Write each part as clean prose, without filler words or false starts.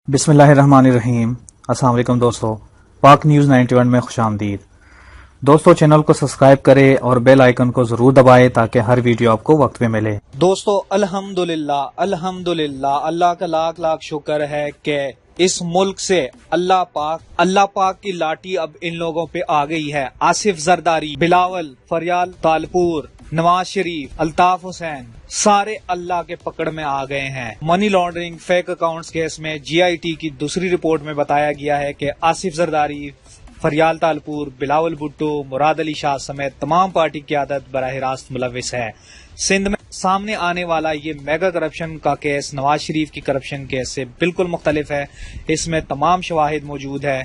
بسم اللہ الرحمن الرحیم۔ السلام علیکم دوستو، پاک نیوز 91 میں خوش آمدید۔ دوستو چینل کو سبسکرائب کرے اور بیل آئیکن کو ضرور دبائے تاکہ ہر ویڈیو آپ کو وقت پہ ملے۔ دوستو الحمدللہ اللہ کا لاکھ لاکھ شکر ہے کہ اس ملک سے اللہ پاک کی لاٹھی اب ان لوگوں پہ آ گئی ہے۔ آصف زرداری، بلاول، فریال تالپور، نواز شریف، الطاف حسین، سارے اللہ کے پکڑ میں آ گئے ہیں۔ Money laundering, fake accounts case میں جی آئی ٹی کی دوسری رپورٹ میں بتایا گیا ہے کہ آصف زرداری، فریال تالپور، بلاول بھٹو، مراد علی شاہ سمیت تمام پارٹی قیادت براہ راست ملوث ہے۔ سندھ میں سامنے آنے والا یہ میگا کرپشن کا کیس نواز شریف کی کرپشن کیس سے بالکل مختلف ہے۔ اس میں تمام شواہد موجود ہے۔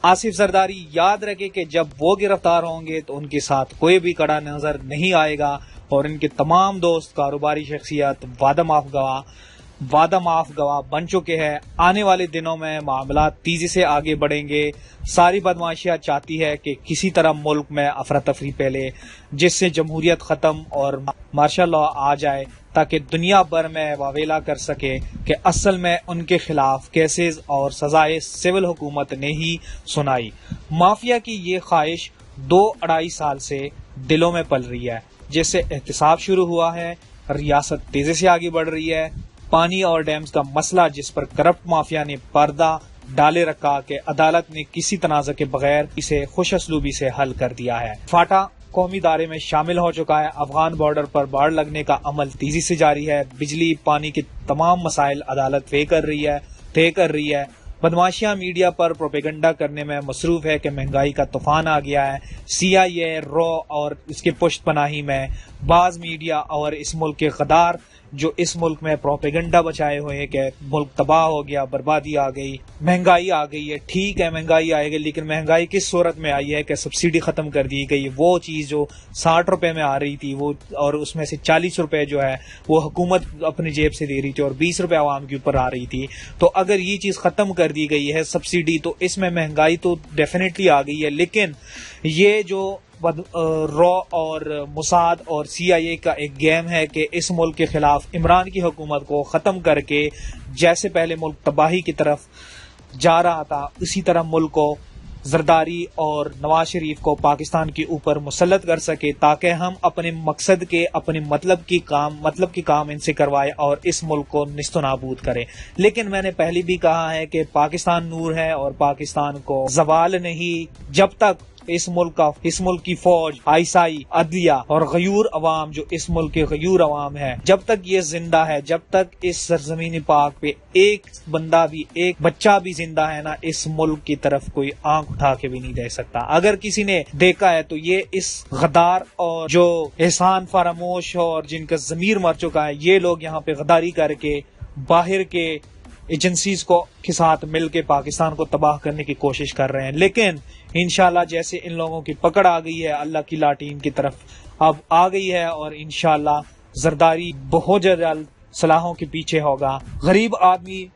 آصف زرداری یاد رکھے کہ جب وہ گرفتار ہوں گے تو ان کے ساتھ کوئی بھی کڑا نظر نہیں آئے گا اور ان کے تمام دوست کاروباری شخصیت وعدہ معاف گواہ بن چکے ہیں۔ آنے والے دنوں میں معاملات تیزی سے آگے بڑھیں گے۔ ساری بدماشیاں چاہتی ہے کہ کسی طرح ملک میں افراتفری پھیلے جس سے جمہوریت ختم اور مارشل لا آ جائے تاکہ دنیا بھر میں واویلا کر سکے کہ اصل میں ان کے خلاف کیسز اور سزائے سول حکومت نے ہی سنائی۔ مافیا کی یہ خواہش 2-2.5 سال سے دلوں میں پل رہی ہے، جس سے احتساب شروع ہوا ہے۔ ریاست تیزی سے آگے بڑھ رہی ہے۔ پانی اور ڈیمز کا مسئلہ جس پر کرپٹ مافیا نے پردہ ڈالے رکھا کہ عدالت نے کسی تنازع کے بغیر اسے خوش اسلوبی سے حل کر دیا ہے۔ فاٹا قومی دائرے میں شامل ہو چکا ہے۔ افغان بارڈر پر باڑ لگنے کا عمل تیزی سے جاری ہے۔ بجلی پانی کے تمام مسائل عدالت طے کر رہی ہے۔ بدماشیاں میڈیا پر پروپیگنڈا کرنے میں مصروف ہے کہ مہنگائی کا طوفان آ گیا ہے۔ سی آئی اے، رو اور اس کے پشت پناہی میں بعض میڈیا اور اس ملک کے غدار جو اس ملک میں پروپیگنڈا بچائے ہوئے ہیں کہ ملک تباہ ہو گیا، بربادی آ گئی، مہنگائی آ گئی ہے۔ ٹھیک ہے مہنگائی آئے گی، لیکن مہنگائی کس صورت میں آئی ہے کہ سبسڈی ختم کر دی گئی۔ وہ چیز جو 60 روپے میں آ رہی تھی وہ اور اس میں سے 40 روپے جو ہے وہ حکومت اپنی جیب سے دے رہی تھی اور 20 روپے عوام کے اوپر آ رہی تھی۔ تو اگر یہ چیز ختم کر دی گئی ہے سبسڈی، تو اس میں مہنگائی تو ڈیفینیٹلی آ گئی ہے، لیکن یہ جو رو اور موساد اور سی آئی اے کا ایک گیم ہے کہ اس ملک کے خلاف عمران کی حکومت کو ختم کر کے جیسے پہلے ملک تباہی کی طرف جا رہا تھا اسی طرح ملک کو زرداری اور نواز شریف کو پاکستان کے اوپر مسلط کر سکے تاکہ ہم اپنے مقصد کے اپنے مطلب کی کام ان سے کروائے اور اس ملک کو نیست و نابود کرے۔ لیکن میں نے پہلے بھی کہا ہے کہ پاکستان نور ہے اور پاکستان کو زوال نہیں جب تک اس ملک کی فوج، آئیسائی، عدلیہ اور غیور عوام جو اس ملک کے غیور عوام ہے، جب تک یہ زندہ ہے، جب تک اس سرزمین پاک پہ ایک بچہ بھی زندہ ہے نا، اس ملک کی طرف کوئی آنکھ اٹھا کے بھی نہیں دیکھ سکتا۔ اگر کسی نے دیکھا ہے تو یہ اس غدار اور جو احسان فراموش اور جن کا ضمیر مر چکا ہے، یہ لوگ یہاں پہ غداری کر کے باہر کے ایجنسیز کے ساتھ مل کے پاکستان کو تباہ کرنے کی کوشش کر رہے ہیں۔ لیکن انشاءاللہ جیسے ان لوگوں کی پکڑ آ گئی ہے، اللہ کی لاٹھی ان کی طرف اب آ گئی ہے اور انشاءاللہ زرداری بہت جلد سلاحوں کے پیچھے ہوگا۔ غریب آدمی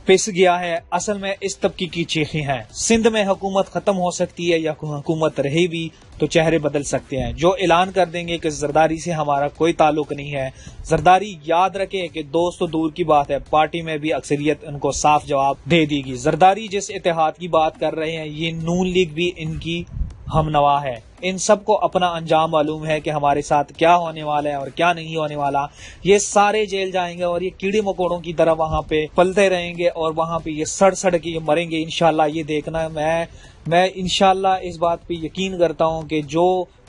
پس گیا ہے، اصل میں اس طبقے کی چیخیں ہیں۔ سندھ میں حکومت ختم ہو سکتی ہے یا حکومت رہے بھی تو چہرے بدل سکتے ہیں، جو اعلان کر دیں گے کہ زرداری سے ہمارا کوئی تعلق نہیں ہے۔ زرداری یاد رکھے کہ دوست تو دور کی بات ہے، پارٹی میں بھی اکثریت ان کو صاف جواب دے دی گی۔ زرداری جس اتحاد کی بات کر رہے ہیں، یہ نون لیگ بھی ان کی ہم نوا ہے۔ ان سب کو اپنا انجام معلوم ہے کہ ہمارے ساتھ کیا ہونے والا ہے اور کیا نہیں ہونے والا۔ یہ سارے جیل جائیں گے اور یہ کیڑے مکوڑوں کی طرح وہاں پہ پلتے رہیں گے اور وہاں پہ یہ سڑ کے یہ مریں گے انشاءاللہ۔ یہ دیکھنا میں انشاءاللہ اس بات پہ یقین کرتا ہوں کہ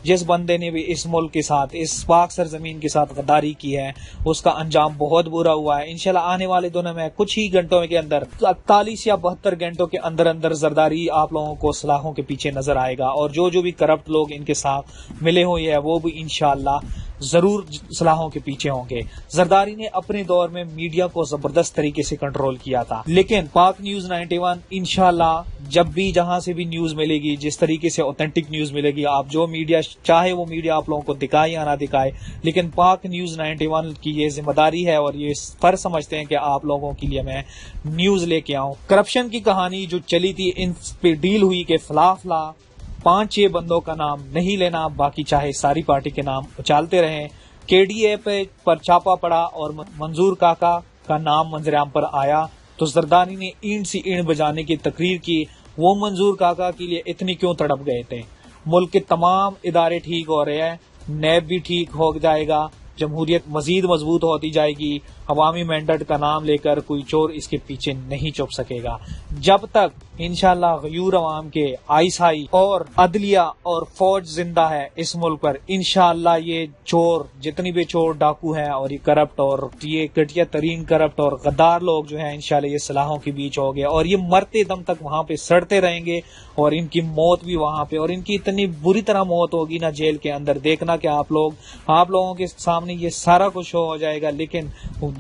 جس بندے نے بھی اس ملک کے ساتھ، اس پاک سرزمین کے ساتھ غداری کی ہے، اس کا انجام بہت برا ہوا ہے۔ انشاءاللہ آنے والے دنوں میں کچھ ہی گھنٹوں کے اندر 48 یا 72 گھنٹوں کے اندر زرداری آپ لوگوں کو سلاحوں کے پیچھے نظر آئے گا اور جو بھی کرپٹ لوگ ان کے ساتھ ملے ہوئے ہیں وہ بھی انشاءاللہ ضرور سلاحوں کے پیچھے ہوں گے۔ زرداری نے اپنے دور میں میڈیا کو زبردست طریقے سے کنٹرول کیا تھا، لیکن پاک نیوز 91 انشاءاللہ جب بھی جہاں سے بھی نیوز ملے گی، جس طریقے سے اوتھینٹک نیوز ملے گی، آپ جو میڈیا چاہے وہ میڈیا آپ لوگوں کو دکھائے یا نہ دکھائے، لیکن پاک نیوز 91 کی یہ ذمہ داری ہے اور یہ فرض سمجھتے ہیں کہ آپ لوگوں کے لیے میں نیوز لے کے آؤں۔ کرپشن کی کہانی جو چلی تھی، ان پہ ڈیل ہوئی کہ فلاں 5-6 بندوں کا نام نہیں لینا، باقی چاہے ساری پارٹی کے نام اچالتے رہیں۔ کے ڈی اے پر چھاپا پڑا اور منظور کاکا کا نام منظر عام پر آیا تو زرداری نے اینٹ سی اینٹ بجانے کی تقریر کی، وہ منظور کاکا کے لیے اتنی کیوں تڑپ گئے تھے؟ ملک کے تمام ادارے ٹھیک ہو رہے ہیں، نیب بھی ٹھیک ہو جائے گا، جمہوریت مزید مضبوط ہوتی جائے گی، عوامی مینڈیٹ کا نام لے کر کوئی چور اس کے پیچھے نہیں چھپ سکے گا۔ جب تک انشاءاللہ غیور عوام کے آئیسائی اور عدلیہ اور فوج زندہ ہے اس ملک پر، انشاءاللہ یہ چور، جتنی بھی چور ڈاکو ہیں اور یہ کرپٹ اور یہ گھٹیا ترین کرپٹ اور غدار لوگ جو ہیں، انشاءاللہ یہ سلاحوں کے بیچ ہو گئے اور یہ مرتے دم تک وہاں پہ سڑتے رہیں گے، اور ان کی موت بھی وہاں پہ، اور ان کی اتنی بری طرح موت ہوگی نا جیل کے اندر، دیکھنا کہ آپ لوگوں کے سامنے یہ سارا کچھ ہو جائے گا۔ لیکن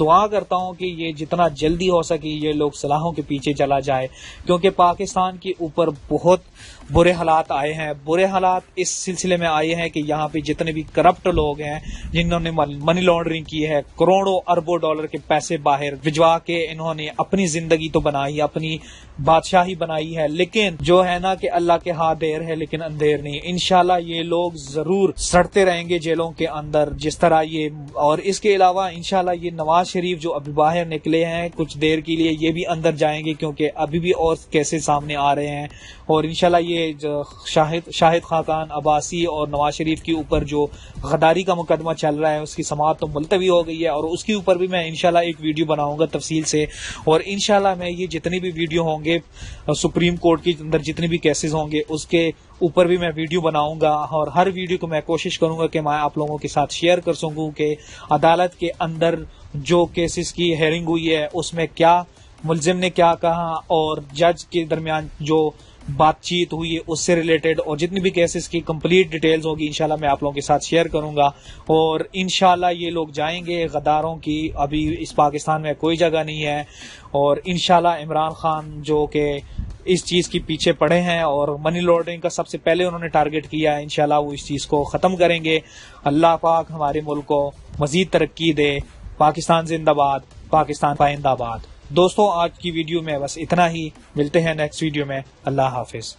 دعا کرتا ہوں کہ یہ جتنا جلدی ہو سکے یہ لوگ سلاحوں کے پیچھے چلا جائے، کیونکہ پاکستان کے اوپر بہت برے حالات آئے ہیں۔ برے حالات اس سلسلے میں آئے ہیں کہ یہاں پہ جتنے بھی کرپٹ لوگ ہیں، جنہوں نے منی لانڈرنگ کی ہے، کروڑوں اربوں ڈالر کے پیسے باہر بھجوا کے انہوں نے اپنی زندگی تو بنائی، اپنی بادشاہی بنائی ہے، لیکن جو ہے نا کہ اللہ کے ہاں دیر ہے لیکن اندھیر نہیں۔ انشاءاللہ یہ لوگ ضرور سڑتے رہیں گے جیلوں کے اندر جس طرح یہ، اور اس کے علاوہ انشاءاللہ یہ نواز شریف جو ابھی باہر نکلے ہیں کچھ دیر کے لیے، یہ بھی اندر جائیں گے کیونکہ ابھی بھی اور کیسے سامنے آ رہے ہیں، اور انشاءاللہ یہ شاہد خاقان عباسی اور نواز شریف کے اوپر جو غداری کا مقدمہ چل رہا ہے اس کی سماعت تو ملتوی ہو گئی ہے، اور اس کے اوپر بھی میں انشاءاللہ ایک ویڈیو بناؤں گا تفصیل سے، اور انشاءاللہ میں یہ جتنی بھی ویڈیو ہوں گے سپریم کورٹ کے اندر جتنے بھی کیسز ہوں گے اس کے اوپر بھی میں ویڈیو بناؤں گا، اور ہر ویڈیو کو میں کوشش کروں گا کہ میں آپ لوگوں کے ساتھ شیئر کر سکوں کہ عدالت کے اندر جو کیسز کی ہیئرنگ ہوئی ہے اس میں کیا ملزم نے کیا کہا، اور جج کے درمیان جو بات چیت ہوئی ہے اس سے ریلیٹڈ، اور جتنی بھی کیسز کی کمپلیٹ ڈیٹیلز ہوگی انشاءاللہ میں آپ لوگوں کے ساتھ شیئر کروں گا، اور انشاءاللہ یہ لوگ جائیں گے۔ غداروں کی ابھی اس پاکستان میں کوئی جگہ نہیں ہے، اور انشاءاللہ عمران خان جو کہ اس چیز کے پیچھے پڑے ہیں اور منی لانڈرنگ کا سب سے پہلے انہوں نے ٹارگٹ کیا ہے، انشاءاللہ وہ اس چیز کو ختم کریں گے۔ اللہ پاک ہمارے ملک کو مزید ترقی دے۔ پاکستان زندہ باد، پاکستان پائندہ باد۔ دوستوں آج کی ویڈیو میں بس اتنا ہی، ملتے ہیں نیکسٹ ویڈیو میں، اللہ حافظ۔